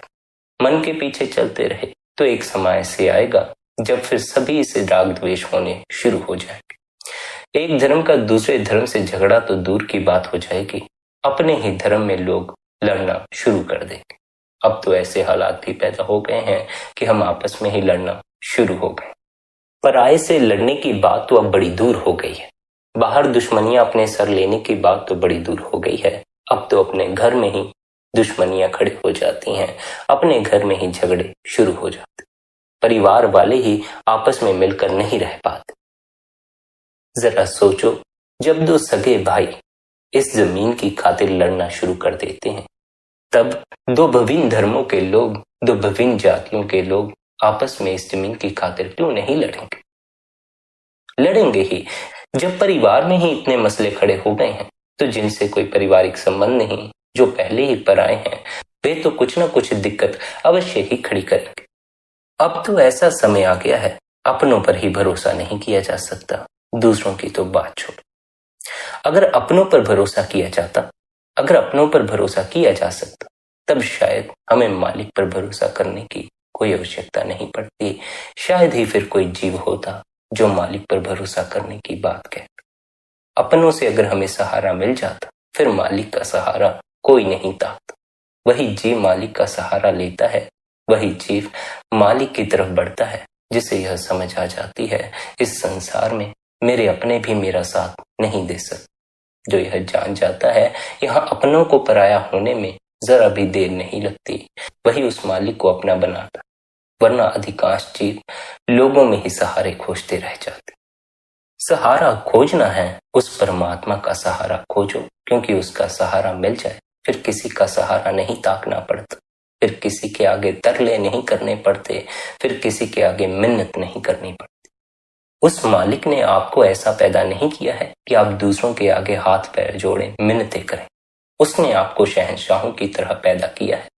मन के पीछे चलते रहे तो एक समय से आएगा जब फिर सभी से राग द्वेष होने शुरू हो जाएंगे। एक धर्म का दूसरे धर्म से झगड़ा तो दूर की बात हो जाएगी, अपने ही धर्म में लोग लड़ना शुरू कर देंगे। अब तो ऐसे हालात भी पैदा हो गए हैं कि हम आपस में ही लड़ना शुरू हो गए। पराये से लड़ने की बात तो अब बड़ी दूर हो गई है। बाहर दुश्मनियां अपने सर लेने की बात तो बड़ी दूर हो गई है। अब तो अपने घर में ही दुश्मनियां खड़ी हो जाती हैं, अपने घर में ही झगड़े शुरू हो जाते। परिवार वाले ही आपस में मिलकर नहीं रह पाते। जरा सोचो, जब दो सगे भाई इस जमीन की खातिर लड़ना शुरू कर देते हैं, तब दो विभिन्न धर्मों के लोग, दो विभिन्न जातियों के लोग आपस में इस जमीन की खातिर क्यों नहीं लड़ेंगे? लड़ेंगे ही। जब परिवार में ही इतने मसले खड़े हो गए हैं, तो जिनसे कोई पारिवारिक संबंध नहीं, जो पहले ही पराए हैं, वे तो कुछ न कुछ दिक्कत अवश्य ही खड़ी करेंगे। अब तो ऐसा समय आ गया है, अपनों पर ही भरोसा नहीं किया जा सकता, दूसरों की तो बात छोड़। अगर अपनों पर भरोसा किया जाता, अगर अपनों पर भरोसा किया जा सकता, तब शायद हमें मालिक पर भरोसा करने की कोई आवश्यकता नहीं पड़ती। शायद ही फिर कोई जीव होता जो मालिक पर भरोसा करने की बात कहता। अपनों से अगर हमें सहारा मिल जाता, फिर मालिक का सहारा कोई नहीं ताकता। वही जीव मालिक का सहारा लेता है, वही जीव मालिक की तरफ बढ़ता है, जिसे यह समझ आ जाती है इस संसार में मेरे अपने भी मेरा साथ नहीं दे सकते। जो यह जान जाता है यहाँ अपनों को पराया होने में जरा भी देर नहीं लगती, वही उस मालिक को अपना बनाता। वरना अधिकांश जीव लोगों में ही सहारे खोजते रह जाते। सहारा खोजना है, उस परमात्मा का सहारा खोजो, क्योंकि उसका सहारा मिल जाए फिर किसी का सहारा नहीं ताकना पड़ता, फिर किसी के आगे तरले नहीं करने पड़ते, फिर किसी के आगे मिन्नत नहीं करनी पड़ती। उस मालिक ने आपको ऐसा पैदा नहीं किया है कि आप दूसरों के आगे हाथ पैर जोड़ें, मिन्नतें करें। उसने आपको शहंशाहों की तरह पैदा किया है,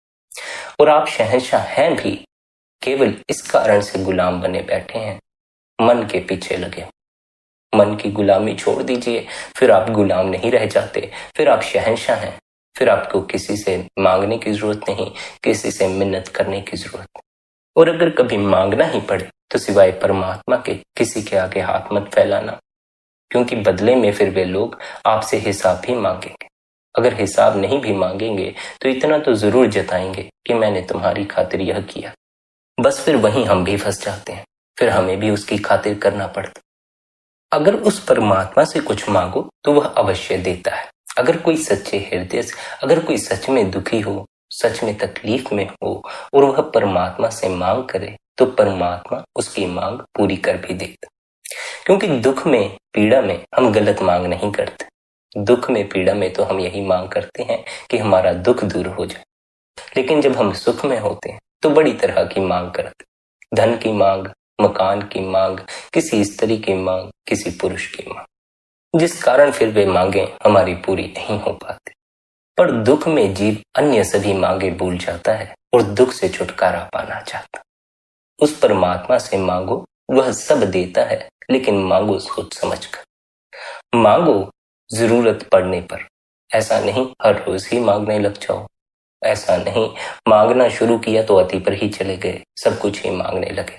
और आप शहंशाह हैं भी केवल इस कारण से गुलाम बने बैठे हैं, मन के पीछे लगे। मन की गुलामी छोड़ दीजिए, फिर आप गुलाम नहीं रह जाते, फिर आप शहंशाह हैं। फिर आपको किसी से मांगने की जरूरत नहीं, किसी से मिन्नत करने की जरूरत नहीं। और अगर कभी मांगना ही पड़े तो सिवाय परमात्मा के किसी के आगे हाथ मत फैलाना। क्योंकि बदले में फिर वे लोग आपसे हिसाब भी मांगेंगे। अगर हिसाब नहीं भी मांगेंगे तो इतना तो जरूर जताएंगे कि मैंने तुम्हारी खातिर यह किया। बस फिर वहीं हम भी फंस जाते हैं, फिर हमें भी उसकी खातिर करना पड़ता। अगर उस परमात्मा से कुछ मांगो तो वह अवश्य देता है। अगर कोई सच्चे हृदय से, अगर कोई सच में दुखी हो, सच में तकलीफ में हो और वह परमात्मा से मांग करे तो परमात्मा उसकी मांग पूरी कर भी देता। क्योंकि दुख में, पीड़ा में हम गलत मांग नहीं करते। दुख में, पीड़ा में तो हम यही मांग करते हैं कि हमारा दुख दूर हो जाए। लेकिन जब हम सुख में होते हैं तो बड़ी तरह की मांग करते, धन की मांग, मकान की मांग, किसी स्त्री की मांग, किसी पुरुष की मांग, जिस कारण फिर वे मांगे हमारी पूरी नहीं हो पाती। पर दुख में जीव अन्य सभी मांगे भूल जाता है और दुख से छुटकारा पाना चाहता। उस परमात्मा से मांगो, वह सब देता है, लेकिन मांगो सोच समझकर। मांगो जरूरत पड़ने पर, ऐसा नहीं हर रोज ही मांगने लग जाओ। ऐसा नहीं मांगना शुरू किया तो अति पर ही चले गए, सब कुछ ही मांगने लगे।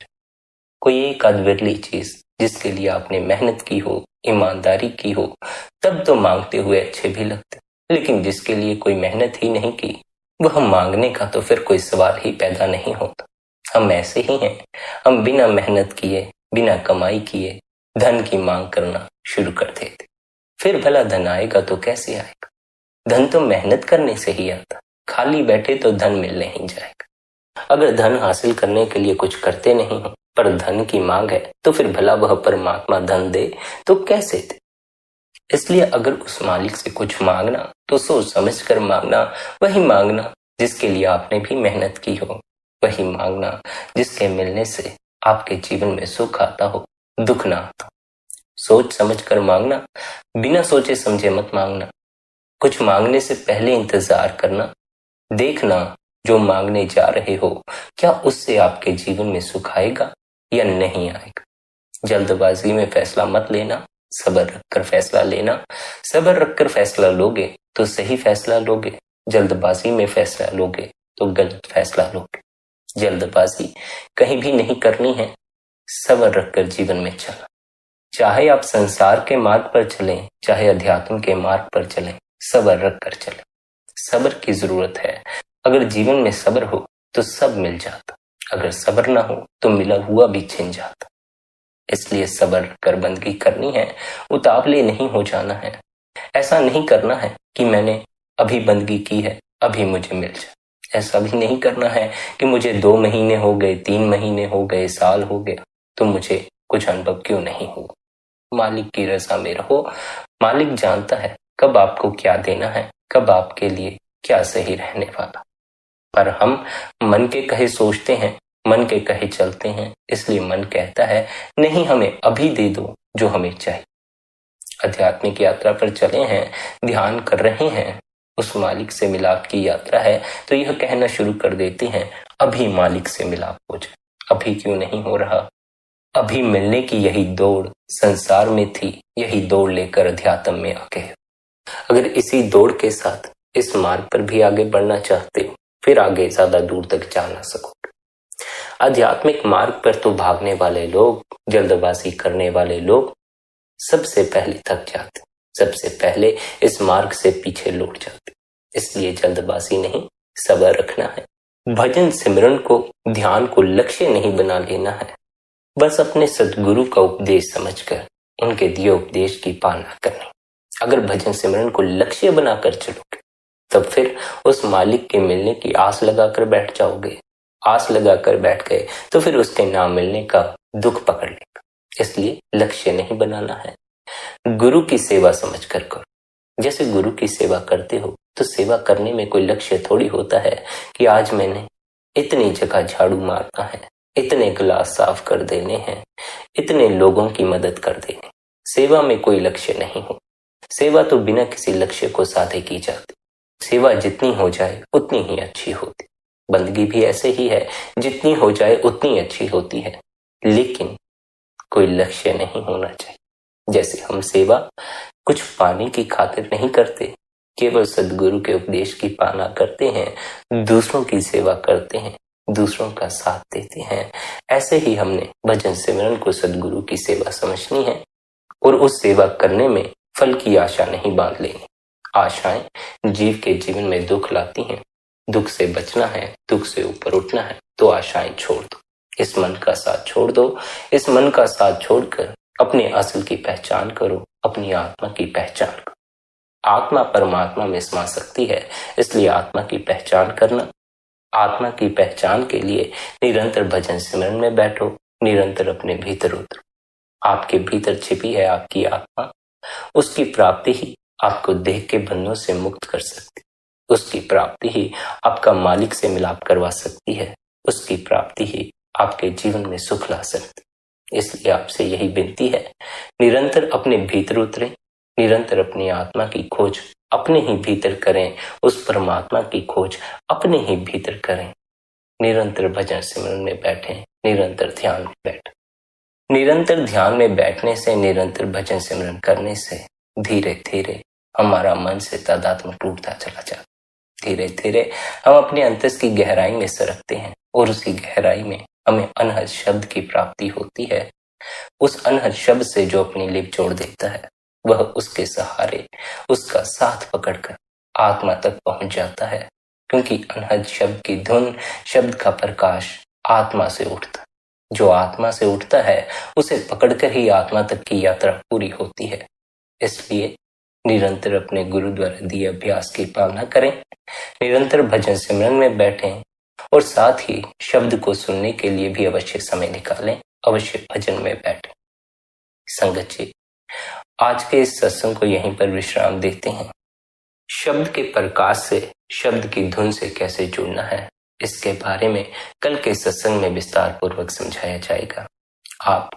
कोई एक अद्वितीय चीज जिसके लिए आपने मेहनत की हो, ईमानदारी की हो, तब तो मांगते हुए अच्छे भी लगते। लेकिन जिसके लिए कोई मेहनत ही नहीं की, वह मांगने का तो फिर कोई सवाल ही पैदा नहीं होता। हम ऐसे ही हैं, हम बिना मेहनत किए, बिना कमाई किए धन की मांग करना शुरू कर देते। फिर भला धन आएगा तो कैसे आएगा? धन तो मेहनत करने से ही आता, खाली बैठे तो धन मिल नहीं जाएगा। अगर धन हासिल करने के लिए कुछ करते नहीं हो पर धन की मांग है तो फिर भला वह परमात्मा धन दे तो कैसे दे? इसलिए अगर उस मालिक से कुछ मांगना तो सोच समझ कर मांगना। वही मांगना जिसके लिए आपने भी मेहनत की हो, वही मांगना जिसके मिलने से आपके जीवन में सुख आता हो, दुख ना आता। सोच समझ कर मांगना, बिना सोचे समझे मत मांगना। कुछ मांगने से पहले इंतजार करना, देखना जो मांगने जा रहे हो क्या उससे आपके जीवन में सुख आएगा या नहीं आएगा। जल्दबाजी में फैसला मत लेना, सब्र रखकर फैसला लेना। सब्र रखकर फैसला लोगे तो सही फैसला लोगे, जल्दबाजी में फैसला लोगे तो गलत फैसला लोगे। जल्दबाजी कहीं भी नहीं करनी है, सब्र रखकर जीवन में चलना। चाहे आप संसार के मार्ग पर चलें, चाहे अध्यात्म के मार्ग पर चलें, सब्र रखकर चलें। सब्र की जरूरत है। अगर जीवन में सब्र हो तो सब मिल जाता, अगर सब्र ना हो तो मिला हुआ भी छिन जाता। इसलिए सब्र कर बंदगी करनी है, उतावले नहीं हो जाना है। ऐसा नहीं करना है कि मैंने अभी बंदगी की है, अभी मुझे मिल जाए। ऐसा भी नहीं करना है कि मुझे 2 महीने हो गए, 3 महीने हो गए, साल हो गया तो मुझे कुछ अनुभव क्यों नहीं हुआ। मालिक की रजा में रहो। मालिक जानता है कब आपको क्या देना है, कब आपके लिए क्या सही रहने वाला। पर हम मन के कहे सोचते हैं, मन के कहे चलते हैं, इसलिए मन कहता है नहीं, हमें अभी दे दो जो हमें चाहिए। आध्यात्मिक यात्रा पर चले हैं, ध्यान कर रहे हैं, उस मालिक से मिलाप की यात्रा है तो यह कहना शुरू कर देते हैं अभी मालिक से मिलाप हो जाए। अभी क्यों नहीं हो रहा? अभी मिलने की यही दौड़ संसार में थी, यही दौड़ लेकर अध्यात्म में आके। अगर इसी दौड़ के साथ इस मार्ग पर भी आगे बढ़ना चाहते हो फिर आगे ज्यादा दूर तक जा ना सकोगे। आध्यात्मिक मार्ग पर तो भागने वाले लोग, जल्दबाजी करने वाले लोग सबसे पहले थक जाते, सबसे पहले इस मार्ग से पीछे लौट जाते। इसलिए जल्दबाजी नहीं, सब्र रखना है। भजन सिमरन को, ध्यान को लक्ष्य नहीं बना लेना है। बस अपने सद्गुरु का उपदेश समझकर उनके दिए उपदेश की पालना करनी। अगर भजन सिमरन को लक्ष्य बनाकर चलोगे तब फिर उस मालिक के मिलने की आस लगाकर बैठ जाओगे। आस लगाकर बैठ गए तो फिर उसके ना मिलने का दुख पकड़ लेगा। इसलिए लक्ष्य नहीं बनाना है, गुरु की सेवा समझकर करो। जैसे गुरु की सेवा करते हो तो सेवा करने में कोई लक्ष्य थोड़ी होता है कि आज मैंने इतनी जगह झाड़ू मारना है, इतने गिलास साफ कर देने हैं, इतने लोगों की मदद कर देने। सेवा में कोई लक्ष्य नहीं हो। सेवा तो बिना किसी लक्ष्य को साधे की जाती। सेवा जितनी हो जाए उतनी ही अच्छी होती। बंदगी भी ऐसे ही है, जितनी हो जाए उतनी अच्छी होती है, लेकिन कोई लक्ष्य नहीं होना चाहिए। जैसे हम सेवा कुछ पाने की खातिर नहीं करते, केवल सद्गुरु के उपदेश की पालना करते हैं, दूसरों की सेवा करते हैं, दूसरों का साथ देते हैं। ऐसे ही हमने भजन सिमरन को सद्गुरु की सेवा समझनी है। और उस सेवा करने में फल की आशा नहीं बांध लेनी। आशाएं जीव के जीवन में दुख लाती हैं। दुख से बचना है, दुख से ऊपर उठना है तो आशाएं छोड़ दो। इस मन का साथ छोड़ दो। इस मन का साथ छोड़कर अपने असल की पहचान करो, अपनी आत्मा की पहचान करो। आत्मा परमात्मा में समा सकती है, इसलिए आत्मा की पहचान करना। आत्मा की पहचान के लिए निरंतर भजन सिमरन में बैठो, निरंतर अपने भीतर उतरो। आपके भीतर छिपी है आपकी आत्मा, उसकी प्राप्ति ही आपको देह के बंधनों से मुक्त कर सकती, उसकी प्राप्ति ही आपका मालिक से मिलाप करवा सकती है, उसकी प्राप्ति ही आपके जीवन में सुख ला सकती। इसलिए आपसे यही विनती है, निरंतर अपने भीतर उतरें, निरंतर अपनी आत्मा की खोज अपने ही भीतर करें, उस परमात्मा की खोज अपने ही भीतर करें। निरंतर भजन सिमरन में बैठें, निरंतर ध्यान में बैठें। निरंतर ध्यान में बैठने से, निरंतर भजन सिमरन करने से धीरे धीरे हमारा मन से तादात्म्य टूटता चला जाता। धीरे धीरे हम अपने अंतस की गहराई में सरकते हैं और उसी गहराई में हमें अनहद शब्द की प्राप्ति होती है। उस अनहद शब्द से जो अपनी लिप जोड़ देता है, वह उसके सहारे उसका साथ पकड़कर आत्मा तक पहुंच जाता है, क्योंकि अनहद शब्द की धुन, शब्द का प्रकाश आत्मा से उठता। जो आत्मा से उठता है उसे पकड़कर ही आत्मा तक की यात्रा पूरी होती है। इसलिए निरंतर अपने गुरु द्वारा दिए अभ्यास की पालना करें, निरंतर भजन सिमरन में बैठें और साथ ही शब्द को सुनने के लिए भी अवश्य समय निकालें, अवश्य भजन में बैठें। संगत जी, आज के इस सत्संग को यहीं पर विश्राम देते हैं। शब्द के प्रकाश से, शब्द की धुन से कैसे जुड़ना है, इसके बारे में कल के सत्संग में विस्तार पूर्वक समझाया जाएगा। आप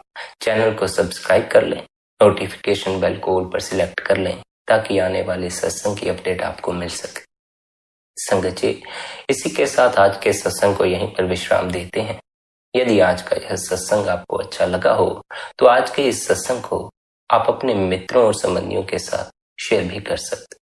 चैनल को सब्सक्राइब कर लें, नोटिफिकेशन बेल को ऑल पर सिलेक्ट कर लें, ताकि आने वाले सत्संग की अपडेट आपको मिल सके। संगत जी, इसी के साथ आज के सत्संग को यहीं पर विश्राम देते हैं। यदि आज का यह सत्संग आपको अच्छा लगा हो तो आज के इस सत्संग को आप अपने मित्रों और संबंधियों के साथ शेयर भी कर सकते।